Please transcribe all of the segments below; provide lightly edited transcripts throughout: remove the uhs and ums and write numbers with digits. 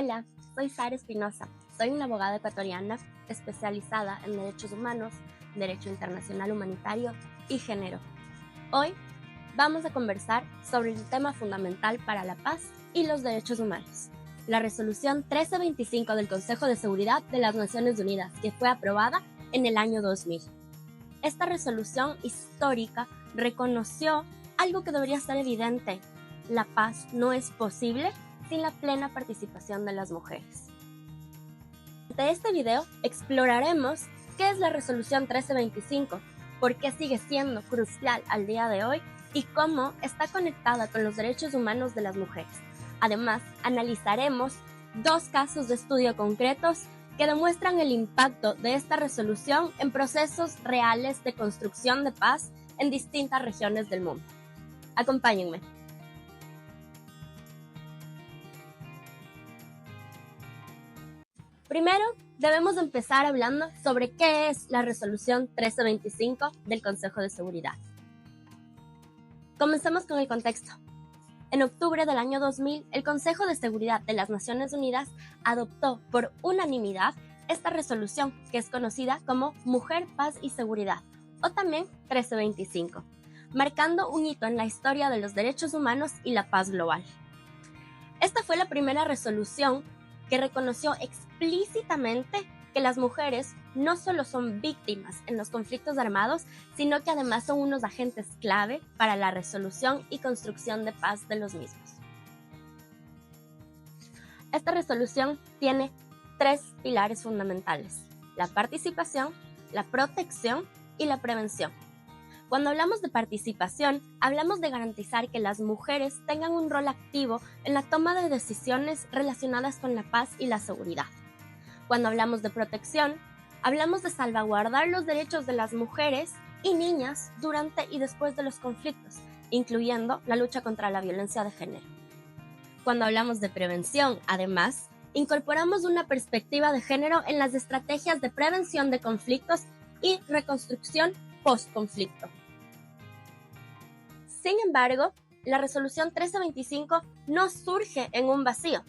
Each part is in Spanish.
Hola, soy Sara Espinosa. Soy una abogada ecuatoriana especializada en derechos humanos, derecho internacional humanitario y género. Hoy vamos a conversar sobre el tema fundamental para la paz y los derechos humanos, la resolución 1325 del Consejo de Seguridad de las Naciones Unidas, que fue aprobada en el año 2000. Esta resolución histórica reconoció algo que debería ser evidente: la paz no es posible sin la plena participación de las mujeres. En este video exploraremos qué es la resolución 1325, por qué sigue siendo crucial al día de hoy y cómo está conectada con los derechos humanos de las mujeres. Además, analizaremos dos casos de estudio concretos que demuestran el impacto de esta resolución en procesos reales de construcción de paz en distintas regiones del mundo. Acompáñenme. Primero, debemos empezar hablando sobre qué es la resolución 1325 del Consejo de Seguridad. Comencemos con el contexto. En octubre del año 2000, el Consejo de Seguridad de las Naciones Unidas adoptó por unanimidad esta resolución, que es conocida como Mujer, Paz y Seguridad, o también 1325, marcando un hito en la historia de los derechos humanos y la paz global. Esta fue la primera resolución que reconoció explícitamente que las mujeres no solo son víctimas en los conflictos armados, sino que además son unos agentes clave para la resolución y construcción de paz de los mismos. Esta resolución tiene tres pilares fundamentales: la participación, la protección y la prevención. Cuando hablamos de participación, hablamos de garantizar que las mujeres tengan un rol activo en la toma de decisiones relacionadas con la paz y la seguridad. Cuando hablamos de protección, hablamos de salvaguardar los derechos de las mujeres y niñas durante y después de los conflictos, incluyendo la lucha contra la violencia de género. Cuando hablamos de prevención, además, incorporamos una perspectiva de género en las estrategias de prevención de conflictos y reconstrucción post-conflicto. Sin embargo, la resolución 1325 no surge en un vacío.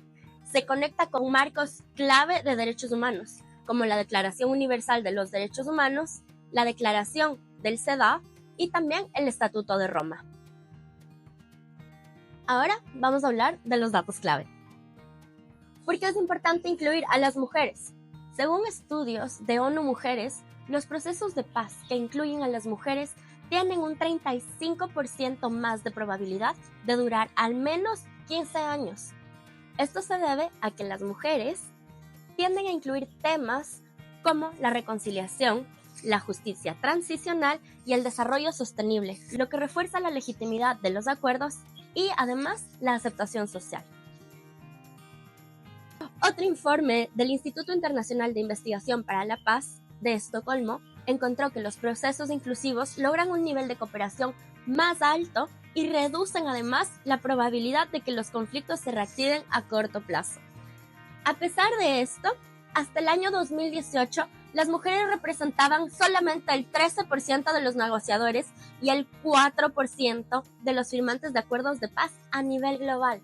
Se conecta con marcos clave de derechos humanos, como la Declaración Universal de los Derechos Humanos, la Declaración del CEDAW y también el Estatuto de Roma. Ahora vamos a hablar de los datos clave. ¿Por qué es importante incluir a las mujeres? Según estudios de ONU Mujeres, los procesos de paz que incluyen a las mujeres tienen un 35% más de probabilidad de durar al menos 15 años. Esto se debe a que las mujeres tienden a incluir temas como la reconciliación, la justicia transicional y el desarrollo sostenible, lo que refuerza la legitimidad de los acuerdos y además la aceptación social. Otro informe del Instituto Internacional de Investigación para la Paz de Estocolmo encontró que los procesos inclusivos logran un nivel de cooperación más alto y reducen además la probabilidad de que los conflictos se reactiven a corto plazo. A pesar de esto, hasta el año 2018, las mujeres representaban solamente el 13% de los negociadores y el 4% de los firmantes de acuerdos de paz a nivel global.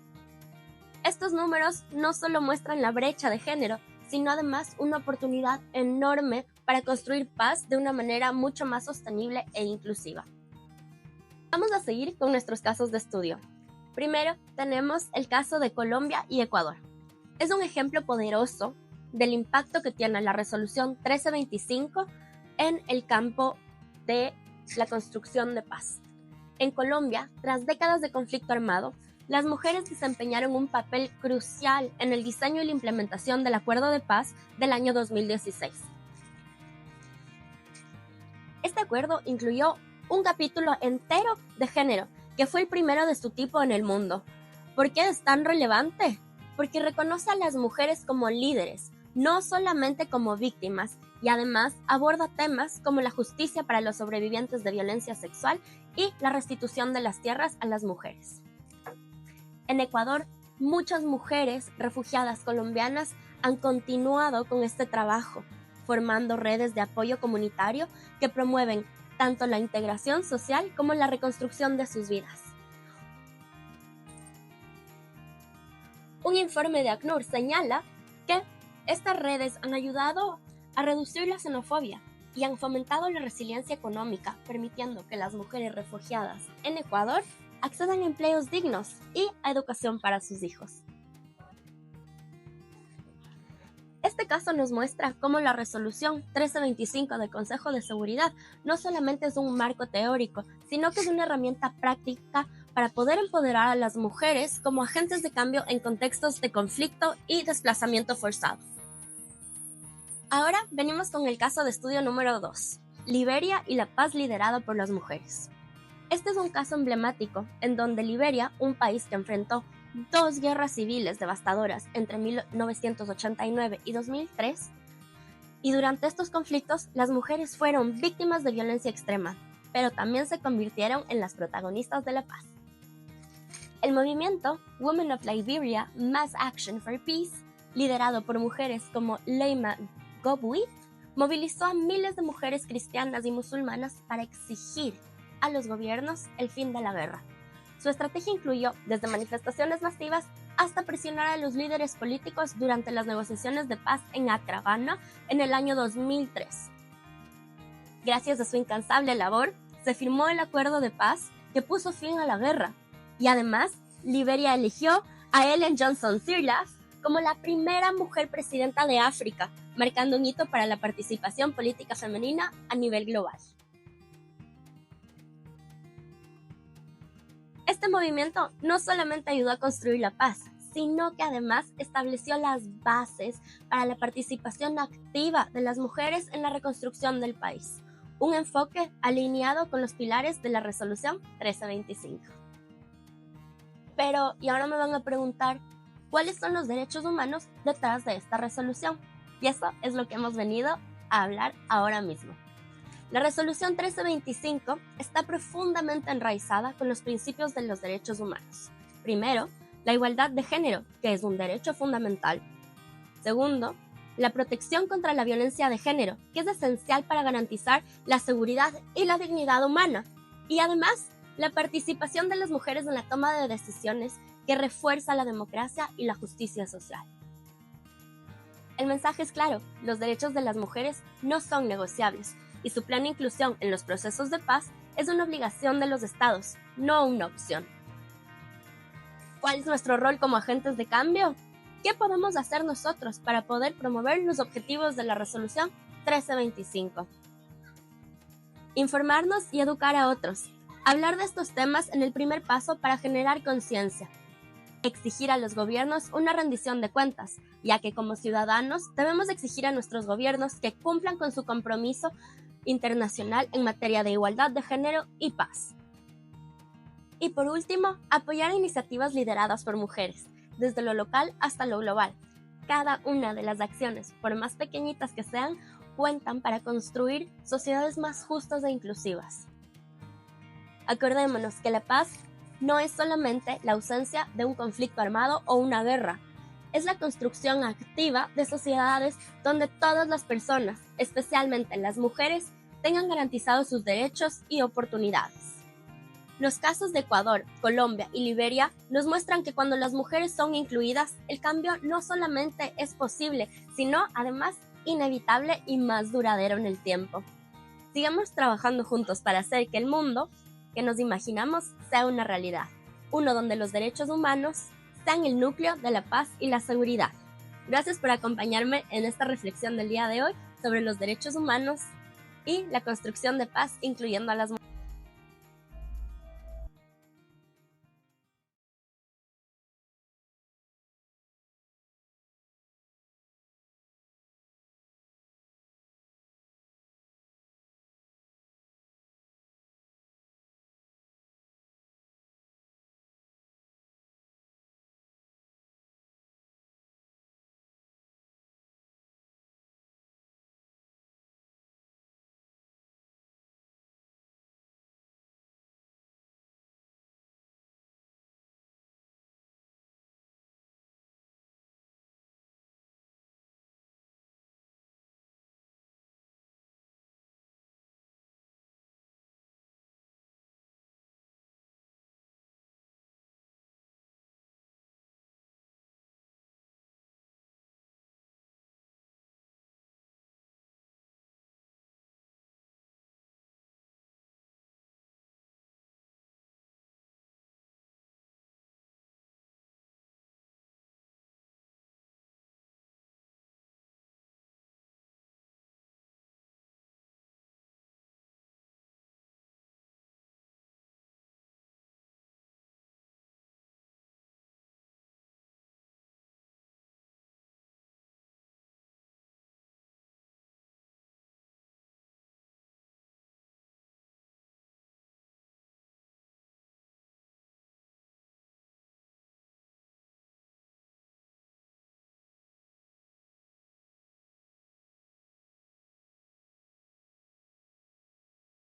Estos números no solo muestran la brecha de género, sino además una oportunidad enorme para construir paz de una manera mucho más sostenible e inclusiva. Vamos a seguir con nuestros casos de estudio. Primero, tenemos el caso de Colombia y Ecuador. Es un ejemplo poderoso del impacto que tiene la resolución 1325 en el campo de la construcción de paz. En Colombia, tras décadas de conflicto armado, las mujeres desempeñaron un papel crucial en el diseño y la implementación del Acuerdo de Paz del año 2016. Este acuerdo incluyó un capítulo entero de género, que fue el primero de su tipo en el mundo. ¿Por qué es tan relevante? Porque reconoce a las mujeres como líderes, no solamente como víctimas, y además aborda temas como la justicia para los sobrevivientes de violencia sexual y la restitución de las tierras a las mujeres. En Ecuador, muchas mujeres refugiadas colombianas han continuado con este trabajo, formando redes de apoyo comunitario que promueven tanto la integración social como la reconstrucción de sus vidas. Un informe de ACNUR señala que estas redes han ayudado a reducir la xenofobia y han fomentado la resiliencia económica, permitiendo que las mujeres refugiadas en Ecuador accedan a empleos dignos y a educación para sus hijos. Este caso nos muestra cómo la resolución 1325 del Consejo de Seguridad no solamente es un marco teórico, sino que es una herramienta práctica para poder empoderar a las mujeres como agentes de cambio en contextos de conflicto y desplazamiento forzado. Ahora venimos con el caso de estudio número 2, Liberia y la paz liderada por las mujeres. Este es un caso emblemático en donde Liberia, un país que enfrentó 2 guerras civiles devastadoras entre 1989 y 2003, y durante estos conflictos las mujeres fueron víctimas de violencia extrema, pero también se convirtieron en las protagonistas de la paz. El movimiento Women of Liberia Mass Action for Peace, liderado por mujeres como Leima Gobui, movilizó a miles de mujeres cristianas y musulmanas para exigir a los gobiernos el fin de la guerra. Su estrategia incluyó desde manifestaciones masivas hasta presionar a los líderes políticos durante las negociaciones de paz en Accra, Ghana, en el año 2003. Gracias a su incansable labor, se firmó el acuerdo de paz que puso fin a la guerra, y además, Liberia eligió a Ellen Johnson Sirleaf como la primera mujer presidenta de África, marcando un hito para la participación política femenina a nivel global. Este movimiento no solamente ayudó a construir la paz, sino que además estableció las bases para la participación activa de las mujeres en la reconstrucción del país, un enfoque alineado con los pilares de la Resolución 1325. Pero, y ahora me van a preguntar, ¿cuáles son los derechos humanos detrás de esta resolución? Y eso es lo que hemos venido a hablar ahora mismo. La Resolución 1325 está profundamente enraizada con los principios de los derechos humanos. Primero, la igualdad de género, que es un derecho fundamental. Segundo, la protección contra la violencia de género, que es esencial para garantizar la seguridad y la dignidad humana. Y además, la participación de las mujeres en la toma de decisiones, que refuerza la democracia y la justicia social. El mensaje es claro, los derechos de las mujeres no son negociables, y su plena inclusión en los procesos de paz es una obligación de los estados, no una opción. ¿Cuál es nuestro rol como agentes de cambio? ¿Qué podemos hacer nosotros para poder promover los objetivos de la Resolución 1325? Informarnos y educar a otros. Hablar de estos temas en el primer paso para generar conciencia. Exigir a los gobiernos una rendición de cuentas, ya que como ciudadanos debemos exigir a nuestros gobiernos que cumplan con su compromiso internacional en materia de igualdad de género y paz. Y por último, apoyar iniciativas lideradas por mujeres, desde lo local hasta lo global. Cada una de las acciones, por más pequeñitas que sean, cuentan para construir sociedades más justas e inclusivas. Acordémonos que la paz no es solamente la ausencia de un conflicto armado o una guerra, es la construcción activa de sociedades donde todas las personas, especialmente las mujeres, tengan garantizados sus derechos y oportunidades. Los casos de Ecuador, Colombia y Liberia nos muestran que cuando las mujeres son incluidas, el cambio no solamente es posible, sino además inevitable y más duradero en el tiempo. Sigamos trabajando juntos para hacer que el mundo que nos imaginamos sea una realidad, uno donde los derechos humanos sean el núcleo de la paz y la seguridad. Gracias por acompañarme en esta reflexión del día de hoy sobre los derechos humanos y la construcción de paz, incluyendo a las mujeres.